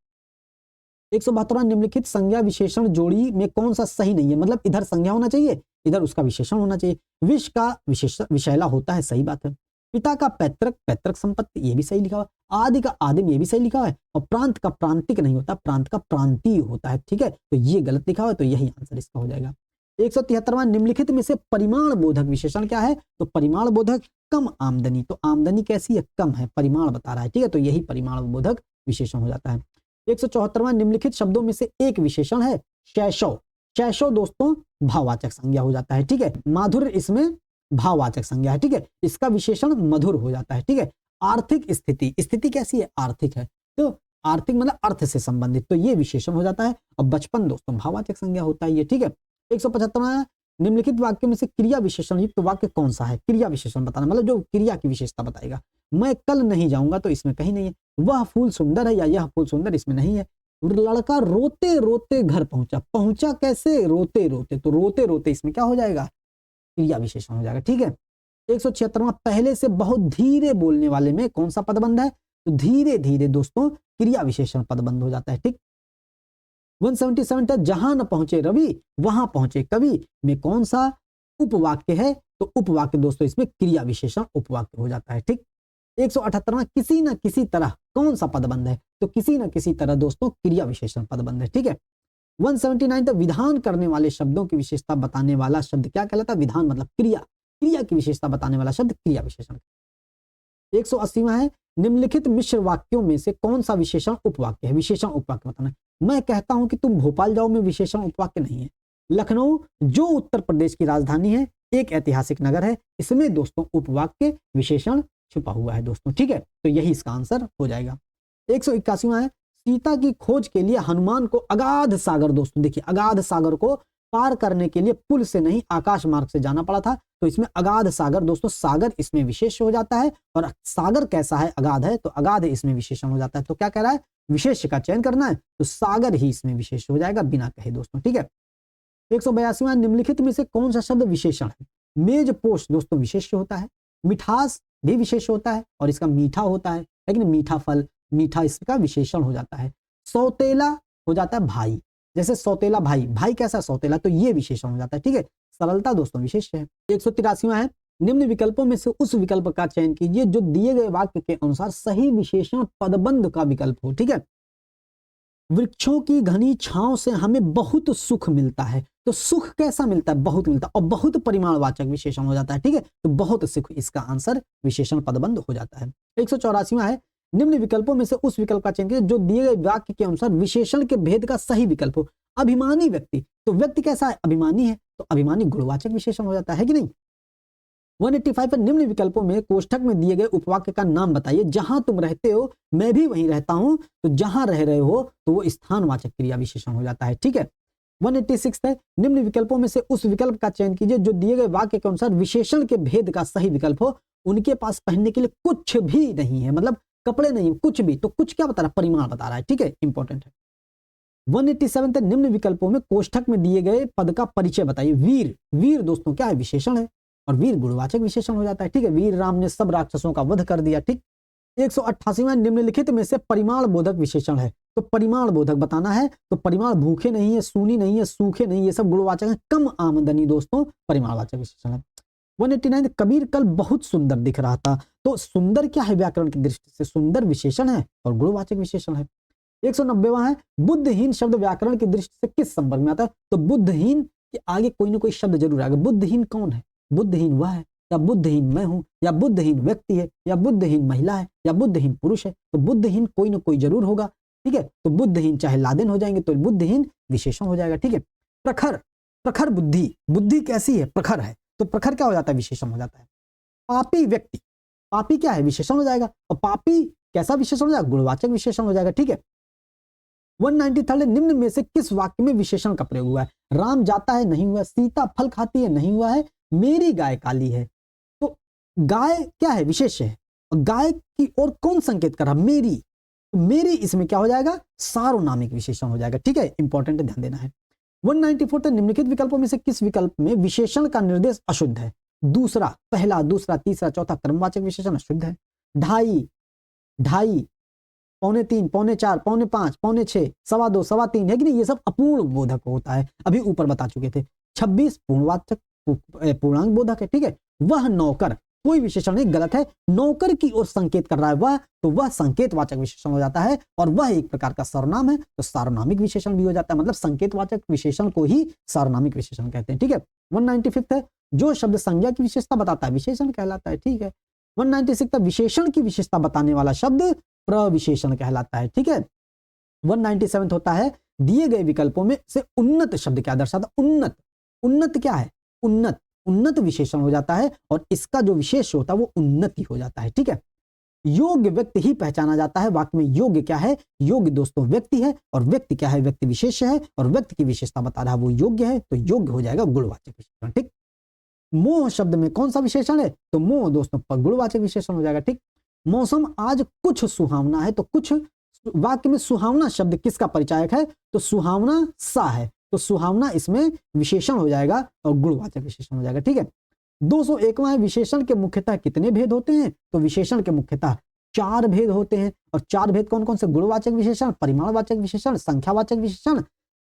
172वां निम्नलिखित संज्ञा विशेषण जोड़ी में कौन सा सही नहीं है, मतलब इधर संज्ञा होना चाहिए, इधर उसका विशेषण होना चाहिए। विष का विषैला होता है, सही बात है। पिता का पैतृक, पैतृक संपत्ति, ये भी सही लिखा हुआ है। आदि का आदिम, ये भी सही लिखा हुआ है। और प्रांत का प्रांतिक नहीं होता, प्रांत का प्रांतीय होता है, ठीक है, तो ये गलत लिखा हुआ है, तो यही आंसर इसका हो जाएगा। 173वां निम्नलिखित में से परिमाण बोधक विशेषण क्या है, तो परिमाण बोधक कम आमदनी, तो आमदनी कैसी है, कम है, परिमाण बता रहा है, ठीक है, तो यही परिमाण बोधक विशेषण हो जाता है। 174वां निम्नलिखित शब्दों में से एक विशेषण है शैशव। शैशव दोस्तों भाववाचक संज्ञा हो जाता है, ठीक है, माधुर्य इसमें भाववाचक संज्ञा है, ठीक है, इसका विशेषण मधुर हो जाता है, ठीक है। आर्थिक स्थिति, स्थिति कैसी है, आर्थिक है, तो आर्थिक मतलब अर्थ से संबंधित, तो ये विशेषण हो जाता है। और बचपन दोस्तों भाववाचक संज्ञा होता है ये, ठीक है। 175वां निम्नलिखित वाक्य में से क्रिया विशेषण युक्त वाक्य कौन सा है, क्रिया विशेषण बताना, मतलब जो क्रिया की विशेषता बताएगा। मैं कल नहीं जाऊंगा, तो इसमें कहीं नहीं है। वह फूल सुंदर है, या यह फूल सुंदर, इसमें नहीं है। लड़का रोते रोते घर पहुंचा, पहुंचा कैसे, रोते रोते, तो रोते रोते इसमें क्या हो जाएगा, क्रिया विशेषण हो जाएगा, ठीक है। 176वां पहले से बहुत धीरे बोलने वाले में कौन सा पदबंध है, तो धीरे धीरे दोस्तों क्रिया विशेषण पदबंध हो जाता है, ठीक। 177 तक जहां न पहुंचे रवि वहां पहुंचे कवि में कौन सा उपवाक्य है, तो उपवाक्य दोस्तों इसमें क्रिया विशेषण उपवाक्य हो जाता है, ठीक। 178वां किसी न किसी तरह कौन सा पदबंध है, तो किसी न किसी तरह दोस्तों क्रिया विशेषण पदबंध है, ठीक है। 179 तक विधान करने वाले शब्दों की विशेषता बताने वाला शब्द क्या कहलाता है, विधान मतलब क्रिया, क्रिया की विशेषता बताने वाला शब्द क्रिया विशेषण। 180वां है निम्नलिखित मिश्र वाक्यों में से कौन सा विशेषण उपवाक्य है, विशेषण उपवाक्य बताना। मैं कहता हूं कि तुम भोपाल जाओ में विशेषण उपवाक्य नहीं है। लखनऊ जो उत्तर प्रदेश की राजधानी है, एक ऐतिहासिक नगर है, इसमें दोस्तों उपवाक्य विशेषण छुपा हुआ है दोस्तों, ठीक है, तो यही इसका आंसर हो जाएगा। 181वां है सीता की खोज के लिए हनुमान को अगाध सागर, दोस्तों देखिए अगाध सागर को पार करने के लिए पुल से नहीं आकाश मार्ग से जाना पड़ा था, तो इसमें अगाध सागर दोस्तों, सागर इसमें विशेष हो जाता है, और सागर कैसा है, अगाध है, तो अगाध इसमें विशेषण हो जाता है। तो क्या कह रहा है, विशेष का चयन करना है, तो सागर ही इसमें विशेष हो जाएगा बिना कहे दोस्तों, ठीक है। 182वां निम्नलिखित में से कौन सा शब्द विशेषण है, मेज पोष दोस्तों विशेष होता है, मिठास भी विशेष होता है, और इसका मीठा होता है, लेकिन मीठा फल, मीठा इसका विशेषण हो जाता है। सौतेला हो जाता है भाई, जैसे सौतेला भाई, भाई कैसा सौतेला, तो ये विशेषण हो जाता है, ठीक है, सरलता दोस्तों विशेष है। 183वां है निम्न विकल्पों में से उस विकल्प का चयन कीजिए जो दिए गए वाक्य के अनुसार सही विशेषण पदबंध का विकल्प हो, ठीक है। वृक्षों की घनी छांव से हमें बहुत सुख मिलता है, तो सुख कैसा मिलता है, बहुत मिलता है, और बहुत परिमाणवाचक विशेषण हो जाता है, ठीक है, तो बहुत सुख इसका आंसर विशेषण पदबंध हो जाता है। 184वां है निम्न विकल्पों में से उस विकल्प का चयन कीजिए जो दिए गए वाक्य के अनुसार विशेषण के भेद का सही विकल्प हो। अभिमानी व्यक्ति, तो व्यक्ति कैसा है, अभिमानी है, तो अभिमानी गुणवाचक विशेषण हो जाता है कि नहीं। 185 पर निम्न विकल्पों में कोष्ठक में दिए गए उपवाक्य का नाम बताइए। जहां तुम रहते हो मैं भी वहीं रहता हूं, तो जहां रह रहे हो तो वो स्थानवाचक क्रिया विशेषण हो जाता है, ठीक है। 186 है निम्न विकल्पों में से उस विकल्प का चयन कीजिए जो दिए गए वाक्य के अनुसार विशेषण के भेद का सही विकल्प हो। उनके पास पहनने के लिए कुछ भी नहीं है, मतलब कपड़े नहीं, कुछ भी, तो कुछ क्या बता रहा है, परिमाण बता रहा है, ठीक है, इंपॉर्टेंट है। 187 तक निम्न विकल्पों में कोष्ठक में दिए गए पद का परिचय बताइए। वीर, वीर दोस्तों क्या है, विशेषण है, और वीर गुणवाचक विशेषण हो जाता है, ठीक है। वीर राम ने सब राक्षसों का वध कर दिया, ठीक। 188वां निम्नलिखित में से परिमाण बोधक विशेषण है, तो परिमाण बोधक बताना है, तो परिमाण भूखे नहीं है, सूनी नहीं है, सूखे नहीं, ये सब गुणवाचक है। कम आमदनी दोस्तों परिमाणवाचक विशेषण है। 189 कबीर कल बहुत सुंदर दिख रहा था, तो सुंदर क्या है, व्याकरण की दृष्टि से सुंदर विशेषण है और गुणवाचक विशेषण है। 190वां है बुद्धहीन शब्द व्याकरण की दृष्टि से किस संपर्क में आता है, तो बुद्धहीन के आगे कोई ना कोई शब्द जरूर आएगा। बुद्धहीन कौन है, बुद्धहीन वह है, या बुद्धहीन मैं हूं, या बुद्धहीन व्यक्ति है, या बुद्धहीन महिला है, या बुद्धहीन पुरुष है, तो बुद्धहीन कोई ना कोई जरूर होगा, ठीक है। तो बुद्धहीन चाहे लादेन हो जाएंगे तो बुद्धहीन विशेषण हो जाएगा, ठीक है। प्रखर, प्रखर बुद्धि, बुद्धि कैसी है, प्रखर है, तो प्रखर क्या हो जाता है, विशेषण हो जाता है। पापी व्यक्ति, पापी क्या है, विशेषण हो जाएगा, और पापी कैसा विशेषण हो जाएगा, गुणवाचक विशेषण हो जाएगा, ठीक है। 193 निम्न में से किस वाक्य में विशेषण का प्रयोग हुआ है। राम जाता है, नहीं हुआ। सीता फल खाती है, नहीं हुआ है। मेरी गाय काली है, तो गाय क्या है, विशेष है, गाय की ओर कौन संकेत कर रहा, मेरी, तो मेरी इसमें क्या हो जाएगा, सार्वनामिक विशेषण हो जाएगा, ठीक है, इंपॉर्टेंट ध्यान देना है। 194 था, निम्नलिखित विकल्पों में से किस विकल्प में विशेषण का निर्देश अशुद्ध है? दूसरा, पहला, दूसरा, तीसरा, चौथा क्रमवाचक विशेषण अशुद्ध है। ढाई, ढाई, पौने तीन, पौने चार, पौने पांच, पौने छह, सवा दो, सवा तीन, है कि नहीं? ये सब अपूर्ण बोधक होता है, अभी ऊपर बता चुके थे। 26 पूर्णवाचक पूर्णांक बोधक है, ठीक है। वह नौकर, कोई विशेषण नहीं, गलत है, नौकर की ओर संकेत कर रहा है वह, तो वह संकेतवाचक विशेषण हो जाता है, और वह एक प्रकार का सर्वनाम है तो सार्वनामिक विशेषण भी हो जाता है, मतलब संकेतवाचक विशेषण को ही सार्वनामिक विशेषण कहते हैं, ठीक है। 195 है, जो शब्द संज्ञा की विशेषता बताता है विशेषण कहलाता है, ठीक है। 196 है, विशेषण की विशेषता बताने वाला शब्द प्रविशेषण कहलाता है, ठीक है। 197 होता है, दिए गए विकल्पों में से उन्नत शब्द क्या दर्शाता? उन्नत, उन्नत क्या है? उन्नत, उन्नत विशेषण हो जाता है, और इसका जो विशेष होता है वो उन्नति हो जाता है, ठीक है। योग्य व्यक्ति ही पहचाना जाता है, वाक्य में योग्य क्या है? योग्य दोस्तों व्यक्ति है, और व्यक्ति क्या है? व्यक्ति विशेष है, और व्यक्ति की विशेषता बता रहा है वो योग्य है, तो योग्य हो जाएगा गुणवाचक विशेषण, ठीक। मोह शब्द में कौन सा विशेषण है? तो मोह दोस्तों गुणवाचक विशेषण हो जाएगा, ठीक। मौसम आज कुछ सुहावना है, तो कुछ वाक्य में सुहावना शब्द किसका परिचायक है? तो सुहावना सा है, तो सुहावना इसमें विशेषण हो जाएगा और गुणवाचक विशेषण हो जाएगा, ठीक है। 201वां है, विशेषण के मुख्यतः कितने भेद होते हैं? तो विशेषण के मुख्यतः 4 भेद होते हैं, और 4 भेद कौन कौन से? गुणवाचक विशेषण, परिमाणवाचक विशेषण, संख्यावाचक विशेषण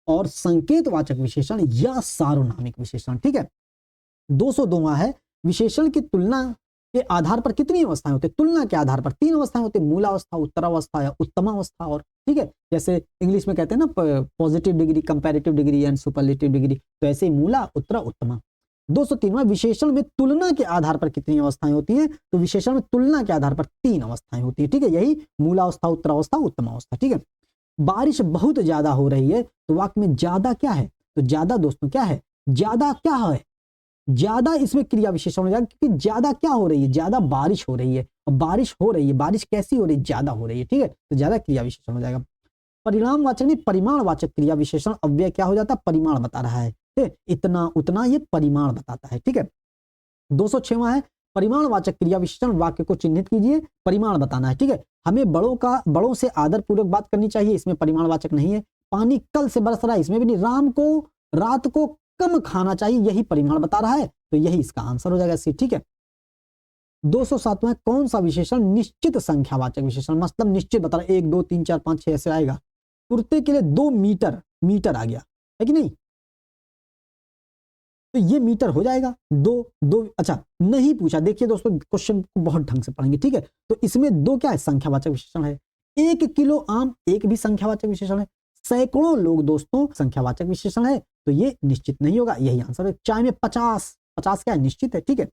और संकेतवाचक विशेषण या सार्वनामिक विशेषण, ठीक है। 202वां है, विशेषण की तुलना के आधार पर कितनी अवस्थाएं होती है? तुलना के आधार पर 3 अवस्थाएं होती है, मूलावस्था, उत्तरावस्था या उत्तमावस्था, और ठीक है, जैसे इंग्लिश में कहते हैं ना positive degree, comparative degree and superlative degree, तो ऐसे ही मूला, उत्तरा, उत्तमा। 203वां, विशेषण में तुलना के आधार पर कितनी अवस्थाएं होती हैं? तो विशेषण में तुलना के आधार पर 3 अवस्थाएं होती है, ठीक है, यही मूलावस्था, उत्तरावस्था, उत्तमावस्था, ठीक है। बारिश बहुत ज्यादा हो रही है, तो वाक्य में ज्यादा क्या है? तो ज्यादा दोस्तों क्या है? ज्यादा क्या है? ज्यादा इसमें क्रिया विशेषण हो जाएगा, क्योंकि ज्यादा क्या हो रही है? ज्यादा बारिश हो रही है, और बारिश हो रही है, बारिश कैसी हो रही है? ज्यादा हो रही है, ठीक है, तो ज्यादा क्रिया विशेषण हो जाएगा। परिणामवाचक नहीं, परिमाणवाचक क्रिया विशेषण अव्यय क्या हो जाता है? परिमाण बता रहा है, इतना उतना, ये परिमाण बताता है, ठीक है। 206वां है, परिमाणवाचक क्रिया विशेषण वाक्य को चिन्हित कीजिए, परिमाण बताना है, ठीक है। हमें बड़ों से आदर पूर्वक बात करनी चाहिए, इसमें परिमाणवाचक नहीं है। पानी कल से बरस रहा है, इसमें भी नहीं। राम को रात को कम खाना चाहिए, यही परिमाण बता रहा है, तो यही इसका आंसर हो जाएगा सी, ठीक है। 207वां, कौन सा विशेषण निश्चित संख्यावाचक विशेषण, मतलब निश्चित बता रहा है, 1 2 3 4 5 6 ऐसे आएगा। कुर्ते के लिए 2 मीटर, मीटर आ गया है कि नहीं, तो ये मीटर हो जाएगा। 2 अच्छा नहीं पूछा, देखिए दोस्तों क्वेश्चन को बहुत ढंग से पढ़ेंगे, ठीक है। तो इसमें 2 क्या है? संख्यावाचक विशेषण है। 1 किलो आम, 1 भी संख्यावाचक विशेषण है। सैकड़ों लोग दोस्तों संख्यावाचक विशेषण है, तो ये निश्चित नहीं होगा, यही आंसर है। चाय में 50 क्या है? निश्चित है, ठीक है।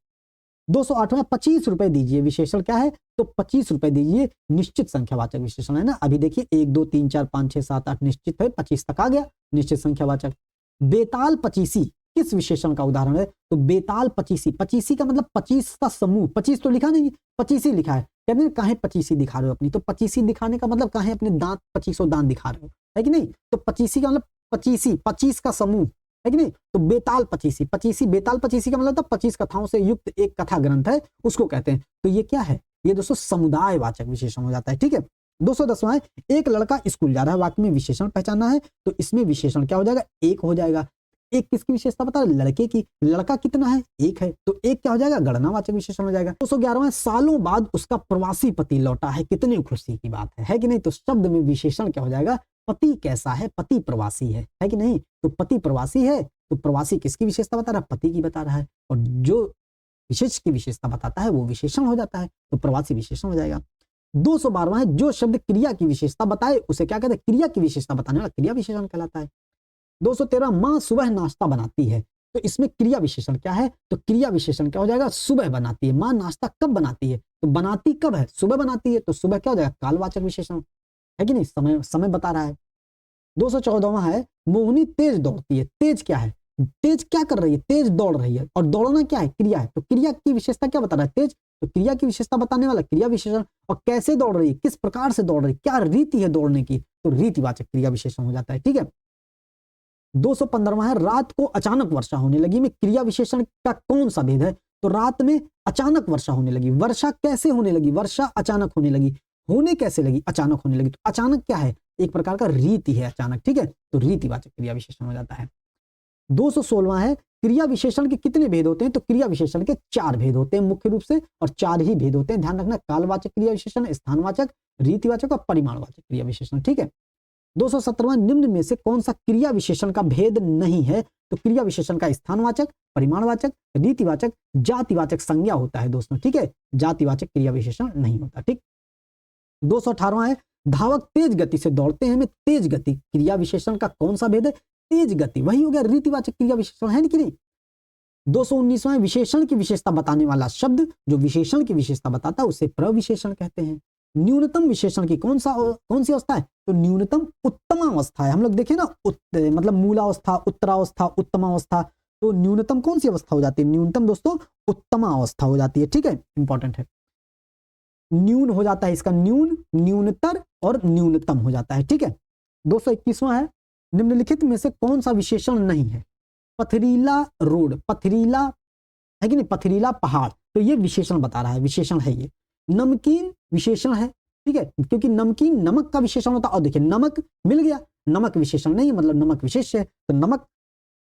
208वां, 25 रुपए दीजिए, विशेषण क्या है? तो 25 रुपए दीजिए, निश्चित संख्यावाचक विशेषण है ना। अभी देखिए 1 2 3 4 5 6 7 8 निश्चित है, 25 तक आ गया, निश्चित संख्यावाचक। बेताल पचीसी किस विशेषण का उदाहरण है? तो बेताल पचीसी, पचीसी का मतलब 25 का समूह, 25 तो लिखा नहीं, 25 लिखा है। कहते हैं काहे 25 दिखा रहे हो अपनी, तो 25 दिखाने का मतलब काहे अपने दांत 25 दांत दिखा रहे हो, है कि नहीं। तो 25 का मतलब 25 का समूह, है कि नहीं। तो बेताल पचीसी, बेताल पचीसी का मतलब 25 कथाओं से युक्त एक कथा ग्रंथ है, उसको कहते हैं। तो ये क्या है? ये दोस्तों समुदायवाचक विशेषण हो जाता है, ठीक है। 210वां है, एक लड़का स्कूल जा रहा है, वाक्य में विशेषण पहचानना है, तो इसमें विशेषण क्या हो जाएगा? एक हो जाएगा। एक किसकी विशेषता बता? लड़के की। लड़का कितना है? एक है, तो एक क्या हो जाएगा? गणनावाचक विशेषण हो जाएगा। 211वां, सालों बाद उसका प्रवासी पति लौटा है, कितनी खुशी की बात है कि नहीं। तो शब्द में विशेषण क्या हो जाएगा? पति कैसा है? पति प्रवासी है कि नहीं। तो पति प्रवासी है, तो प्रवासी किसकी विशेषता बता रहा है? पति की बता रहा है, और जो विशेष की विशेषता बताता है वो विशेषण हो जाता है, तो प्रवासी विशेषण हो जाएगा। 212वां है, जो शब्द क्रिया की विशेषता बताए उसे क्या कहते हैं? क्रिया की विशेषता बताने वाला क्रिया विशेषण कहलाता है। 213, माँ सुबह नाश्ता बनाती है, तो इसमें क्रिया विशेषण क्या है? तो क्रिया विशेषण क्या हो जाएगा? सुबह बनाती है। माँ नाश्ता कब बनाती है? तो बनाती कब है? सुबह बनाती है, तो सुबह क्या हो जाएगा? कालवाचक विशेषण, है कि नहीं, समय बता रहा है। 214वां है, मोहिनी तेज दौड़ती है, तेज क्या है? तेज क्या कर रही है? तेज दौड़ रही है, और दौड़ना क्या है? क्रिया है, तो क्रिया की विशेषता क्या बता रहा है? तेज, तो क्रिया की विशेषता बताने वाला क्रिया विशेषण। और कैसे दौड़ रही है? किस प्रकार से दौड़ रही है? क्या रीति है दौड़ने की? तो रीतिवाचक क्रिया विशेषण हो जाता है, ठीक है। 215वां है, रात को अचानक वर्षा होने लगी, में क्रिया विशेषण का कौन सा भेद है? तो रात में अचानक वर्षा होने लगी, वर्षा कैसे होने लगी? वर्षा अचानक होने लगी, होने कैसे लगी? अचानक होने लगी। तो अचानक क्या है? एक प्रकार का रीति है अचानक, ठीक है, तो रीतिवाचक क्रिया विशेषण हो जाता है। 216वां है क्रिया विशेषण के कितने भेद होते हैं? तो क्रिया विशेषण के 4 भेद होते हैं मुख्य रूप से, और 4 ही भेद होते हैं। ध्यान रखना, कालवाचक क्रिया विशेषण, स्थानवाचक, रीतिवाचक और परिमाणवाचक क्रिया विशेषण। ठीक है। 217वां, निम्न में से कौन सा क्रिया विशेषण का भेद नहीं है? तो क्रिया विशेषण का स्थानवाचक, परिमाणवाचक, रीतिवाचक, जातिवाचक संज्ञा होता है दोस्तों। ठीक है, जातिवाचक क्रिया विशेषण नहीं होता। ठीक। 218वां है धावक तेज गति से दौड़ते हैं में तेज गति क्रिया विशेषण का कौन सा भेद है? तेज गति। वही हो गया रीतिवाचक क्रिया विशेषण, है कि नहीं। 219वां, विशेषण की विशेषता बताने वाला शब्द जो विशेषण की विशेषता बताता है उसे प्रविशेषण कहते हैं। न्यूनतम विशेषण की कौन सी अवस्था है? तो न्यूनतम उत्तमावस्था है। हम लोग देखें ना, मतलब मूलावस्था, उत्तरावस्था, उत्तमावस्था, तो न्यूनतम कौन सी अवस्था हो जाती है? न्यूनतम दोस्तों उत्तमावस्था हो जाती है। ठीक है, इंपॉर्टेंट है। न्यून हो जाता है इसका न्यून, न्यूनतर और न्यूनतम हो जाता है। ठीक है। 221वां है निम्नलिखित में से कौन सा विशेषण नहीं है? पथरीला रोड, पथरीला है कि नहीं, पथरीला पहाड़, तो ये विशेषण बता रहा है, विशेषण है ये। नमकीन विशेषण है। ठीक है, क्योंकि नमकीन नमक का विशेषण होता है। और देखिए नमक मिल गया, नमक विशेषण नहीं है, मतलब नमक विशेष है, तो नमक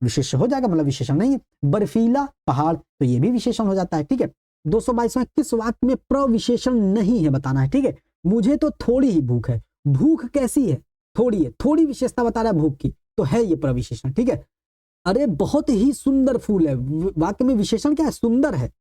विशेष हो जाएगा, मतलब विशेषण नहीं है। बर्फीला पहाड़, तो ये भी विशेषण हो जाता है। ठीक है। 222वां, किस वाक्य में प्रविशेषण नहीं है बताना है। ठीक है, मुझे तो थोड़ी ही भूख है। भूख कैसी है? थोड़ी है, थोड़ी विशेषता बता रहा है भूख की, तो है ये प्रविशेषण। ठीक है। अरे बहुत ही सुंदर फूल है, वाक्य में विशेषण क्या है? सुंदर है।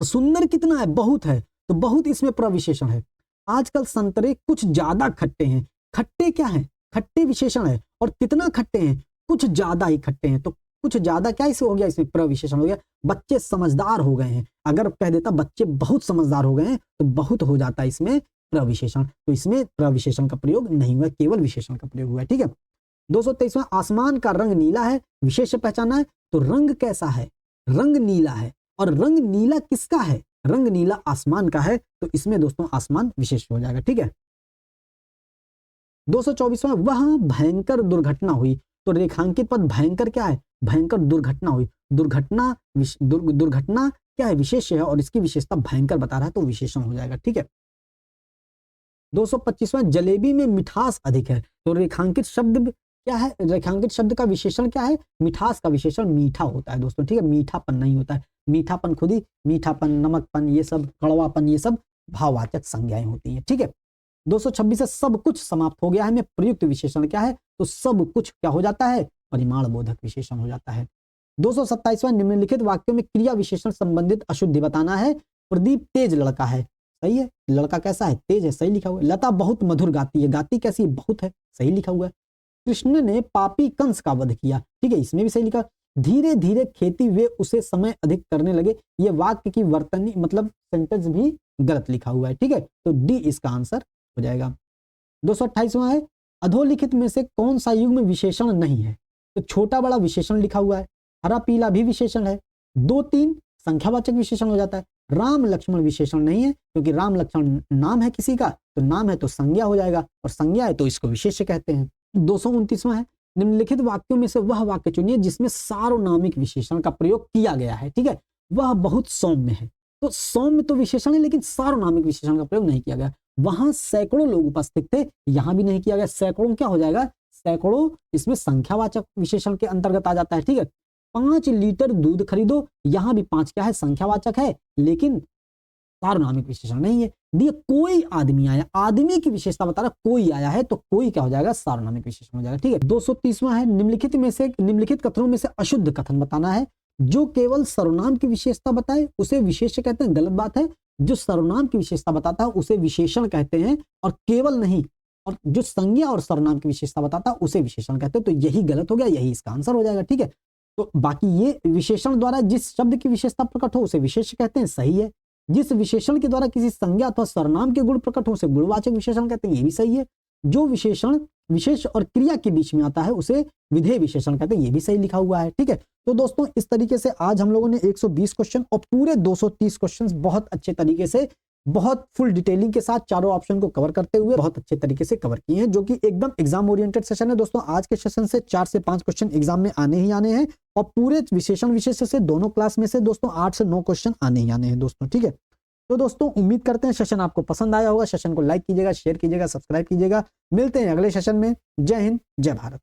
सुंदर कितना है? बहुत है, तो बहुत इसमें प्रविशेषण है। आजकल संतरे कुछ ज्यादा खट्टे हैं। खट्टे क्या है? खट्टे विशेषण है। और कितना खट्टे हैं? कुछ ज्यादा ही खट्टे हैं, तो कुछ ज्यादा क्या इसे हो गया? इसमें प्रविशेषण हो गया। बच्चे समझदार हो गए हैं, अगर कह देता बच्चे बहुत समझदार हो गए हैं तो बहुत हो जाता इसमें प्रविशेषण, तो इसमें प्रविशेषण का प्रयोग नहीं हुआ, केवल विशेषण का प्रयोग हुआ है। ठीक है। 223वां, आसमान का रंग नीला है, विशेष पहचाना है, तो रंग कैसा है? रंग नीला है। और रंग नीला किसका है? रंग नीला आसमान का है, तो इसमें दोस्तों आसमान विशेष हो जाएगा। ठीक है। 224वां, वह भयंकर दुर्घटना हुई, तो रेखांकित पद भयंकर क्या है? भयंकर दुर्घटना हुई। दुर्घटना दुर्घटना क्या है? विशेष है, और इसकी विशेषता भयंकर बता रहा है, तो विशेषण हो जाएगा। ठीक है। 225वां, जलेबी में मिठास अधिक है, तो रेखांकित शब्द क्या है? रेखांकित शब्द का विशेषण क्या है? मिठास का विशेषण मीठा होता है दोस्तों। ठीक है, मीठापन नहीं होता है। मीठापन खुद ही, मीठापन, नमकपन, ये सब, कड़वापन, ये सब भाववाचक संज्ञाएं होती हैं। ठीक है। 226 से सब कुछ समाप्त हो गया है में प्रयुक्त विशेषण क्या है? तो सब कुछ क्या हो जाता है? परिमाण बोधक विशेषण हो जाता है। 227वां, निम्नलिखित वाक्यों में क्रिया विशेषण संबंधित अशुद्धि बताना है। प्रदीप तेज लड़का है, सही है। लड़का कैसा है? तेज है, सही लिखा हुआ है। लता बहुत मधुर गाती है, गाती कैसी? बहुत है, सही लिखा हुआ है। कृष्ण ने पापी कंस का वध किया, ठीक है, इसमें भी सही लिखा। धीरे धीरे खेती वे उसे समय अधिक करने लगे, ये वाक्य की वर्तनी मतलब सेंटेंस भी गलत लिखा हुआ है। ठीक है, तो डी इसका आंसर हो जाएगा। 228वां है अधोलिखित में से कौन सा युग्म विशेषण नहीं है? तो छोटा बड़ा विशेषण लिखा हुआ है, हरा पीला भी विशेषण है, 2 3 संख्यावाचक विशेषण हो जाता है। राम लक्ष्मण विशेषण नहीं है, क्योंकि राम लक्ष्मण नाम है किसी का, तो नाम है तो संज्ञा हो जाएगा, और संज्ञा है तो इसको विशेष्य कहते हैं। 229वां है निम्नलिखित वाक्यों में से वह वाक्य चुनिए जिसमें सार्वनामिक विशेषण का प्रयोग किया गया है। ठीक है, वह बहुत सौम्य है, तो सौम्य तो विशेषण है लेकिन सार्वनामिक विशेषण का प्रयोग नहीं किया गया। वहां सैकड़ों लोग उपस्थित थे, यहां भी नहीं किया गया। सैकड़ों क्या हो जाएगा? सैकड़ों इसमें संख्यावाचक विशेषण के अंतर्गत आ जाता है। ठीक है, 5 लीटर दूध खरीदो, यहां भी 5 क्या है? संख्यावाचक है, लेकिन सार्वनामिक विशेषण नहीं है। दिए कोई आदमी आया, आदमी की विशेषता बता रहा, कोई आया है, तो कोई क्या हो जाएगा? सार्वनामिक विशेषण हो जाएगा। ठीक है। 230वां है निम्नलिखित कथनों में से अशुद्ध कथन बताना है। जो केवल सर्वनाम की विशेषता बताए उसे विशेष्य कहते हैं, गलत बात है। जो सर्वनाम की विशेषता बताता है उसे विशेषण कहते हैं, और केवल नहीं, और जो संज्ञा और सर्वनाम की विशेषता बताता है उसे विशेषण कहते हैं, तो यही गलत हो गया, यही इसका आंसर हो जाएगा। ठीक है, तो बाकी ये विशेषण द्वारा जिस शब्द की विशेषता प्रकट हो उसे विशेष्य कहते हैं, सही है। जिस विशेषण के द्वारा किसी संज्ञा अथवा सर्वनाम के गुण प्रकट हो उसे गुणवाचक विशेषण कहते हैं, ये भी सही है। जो विशेषण विशेष और क्रिया के बीच में आता है उसे विधेय विशेषण कहते हैं, ये भी सही लिखा हुआ है। ठीक है, तो दोस्तों इस तरीके से आज हम लोगों ने 120 क्वेश्चन और पूरे 230 क्वेश्चन बहुत अच्छे तरीके से, बहुत फुल डिटेलिंग के साथ चारों ऑप्शन को कवर करते हुए बहुत अच्छे तरीके से कवर किए हैं, जो कि एकदम एग्जाम ओरिएंटेड सेशन है दोस्तों। आज के सेशन से 4 से 5 क्वेश्चन एग्जाम में आने ही आने हैं, और पूरे विशेषण विशेष से दोनों क्लास में से दोस्तों 8 से 9 क्वेश्चन आने ही आने हैं दोस्तों। ठीक है, तो दोस्तों उम्मीद करते हैं सेशन आपको पसंद आया होगा। सेशन को लाइक कीजिएगा, शेयर कीजिएगा, सब्सक्राइब कीजिएगा। मिलते हैं अगले सेशन में। जय हिंद, जय भारत।